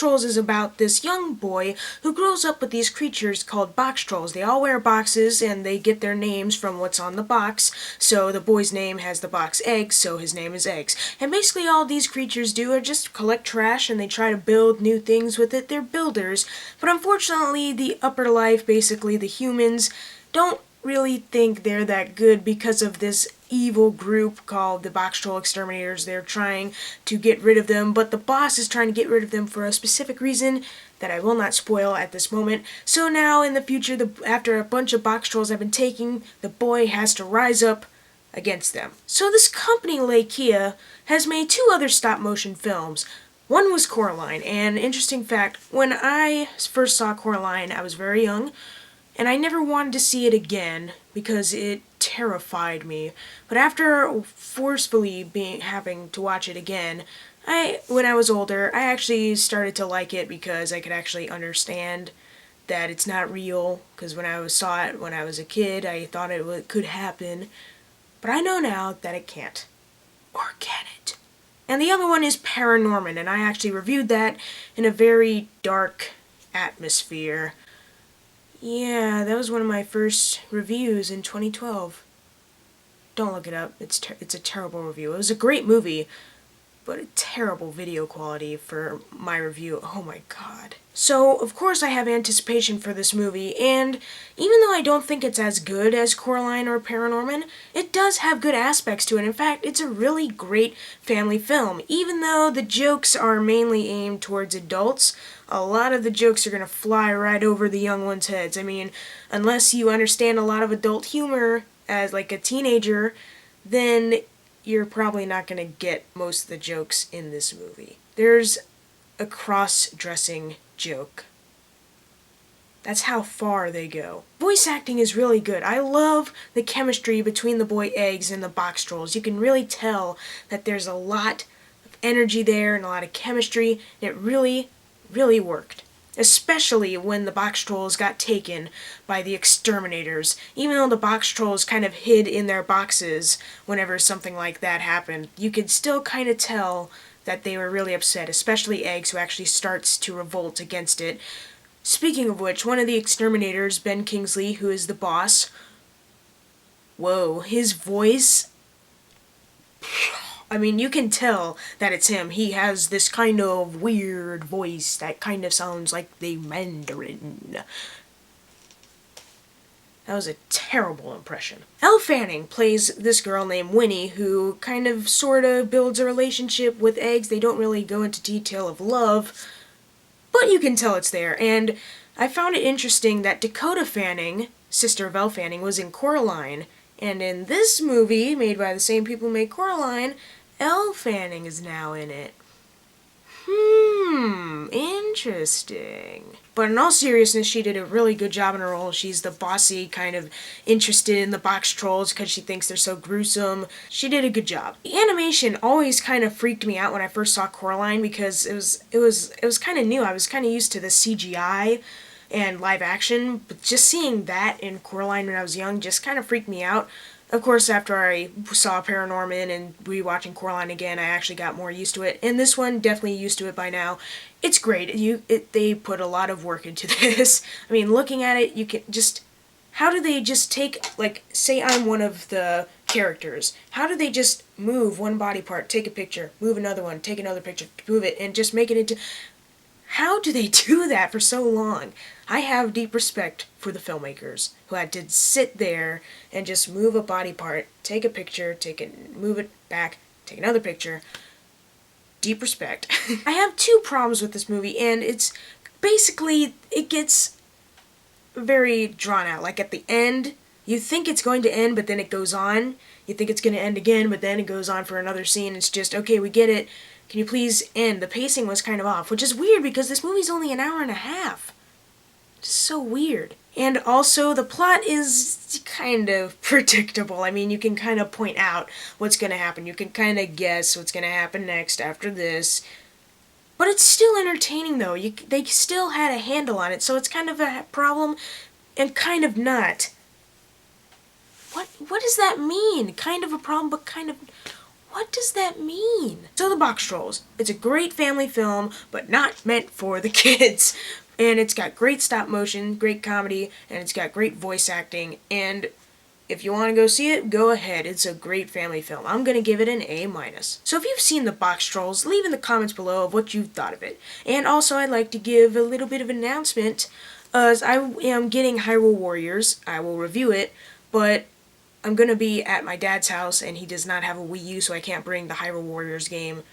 Boxtrolls is about this young boy who grows up with these creatures called Boxtrolls. They all wear boxes and they get their names from what's on the box. So the boy's name has the box Eggs, so his name is Eggs. And basically all these creatures do are just collect trash and they try to build new things with it. They're builders. But unfortunately, the upper life, basically the humans, don't really think they're that good because of this evil group called the Boxtroll Exterminators. They're trying to get rid of them, but the boss is trying to get rid of them for a specific reason that I will not spoil at this moment. So now in the future, after a bunch of Boxtrolls have been taken, the boy has to rise up against them. So this company, Lakia, has made 2 other stop-motion films. One was Coraline, and interesting fact, when I first saw Coraline, I was very young, and I never wanted to see it again because it terrified me. But after forcefully having to watch it again, when I was older, I actually started to like it because I could actually understand that it's not real. Because when I saw it when I was a kid, I thought it could happen. But I know now that it can't. Or can it? And the other one is Paranorman, and I actually reviewed that in a very dark atmosphere. Yeah, that was one of my first reviews in 2012. Don't look it up. It's a terrible review. It was a great movie, but a terrible video quality for my review. Oh my god. So, of course I have anticipation for this movie, and even though I don't think it's as good as Coraline or Paranorman, it does have good aspects to it. In fact, it's a really great family film. Even though the jokes are mainly aimed towards adults, a lot of the jokes are going to fly right over the young ones' heads. I mean, unless you understand a lot of adult humor as like a teenager, then you're probably not going to get most of the jokes in this movie. There's a cross-dressing joke. That's how far they go. Voice acting is really good. I love the chemistry between the boy Eggs and the Boxtrolls. You can really tell that there's a lot of energy there and a lot of chemistry. It really worked. Especially when the Boxtrolls got taken by the exterminators. Even though the Boxtrolls kind of hid in their boxes whenever something like that happened, you could still kind of tell that they were really upset, especially Eggs, who actually starts to revolt against it. Speaking of which, one of the exterminators, Ben Kingsley, who is the boss, whoa, his voice, I mean, you can tell that it's him. He has this kind of weird voice that kind of sounds like the Mandarin. That was a terrible impression. Elle Fanning plays this girl named Winnie, who kind of sort of builds a relationship with Eggs. They don't really go into detail of love, but you can tell it's there. And I found it interesting that Dakota Fanning, sister of Elle Fanning, was in Coraline. And in this movie, made by the same people who made Coraline, Elle Fanning is now in it. Interesting. But in all seriousness, she did a really good job in her role. She's the bossy, kind of interested in the Boxtrolls because she thinks they're so gruesome. She did a good job. The animation always kind of freaked me out when I first saw Coraline because it was kind of new. I was kind of used to the CGI and live action, but just seeing that in Coraline when I was young just kind of freaked me out. Of course, after I saw Paranorman and rewatching Coraline again, I actually got more used to it. And this one, definitely used to it by now. It's great. They put a lot of work into this. I mean, looking at it, you can just... How do they just take, like, say I'm one of the characters. How do they just move one body part, take a picture, move another one, take another picture, move it, and just make it into... How do they do that for so long? I have deep respect for the filmmakers who had to sit there and just move a body part, take a picture, move it back, take another picture. Deep respect. I have 2 problems with this movie, and it's basically, it gets very drawn out. Like at the end, you think it's going to end, but then it goes on. You think it's going to end again, but then it goes on for another scene. It's just, okay, we get it. Can you please end? The pacing was kind of off, which is weird because this movie's only an hour and a half. Just so weird. And also, the plot is kind of predictable. I mean, you can kind of point out what's going to happen. You can kind of guess what's going to happen next after this. But it's still entertaining, though. They still had a handle on it, so it's kind of a problem and kind of not. What does that mean? Kind of a problem, but kind of... What does that mean? So the Boxtrolls. It's a great family film, but not meant for the kids. And it's got great stop motion, great comedy, and it's got great voice acting. And if you want to go see it, go ahead. It's a great family film. I'm going to give it an A-. So if you've seen the Boxtrolls, leave in the comments below of what you thought of it. And also I'd like to give a little bit of an announcement. As I am getting Hyrule Warriors, I will review it, but I'm going to be at my dad's house, and he does not have a Wii U, so I can't bring the Hyrule Warriors game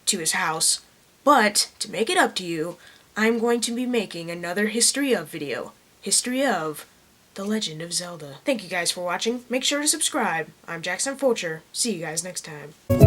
to his house. But, to make it up to you, I'm going to be making another History of video. History of The Legend of Zelda. Thank you guys for watching. Make sure to subscribe. I'm Jackson Fulcher. See you guys next time.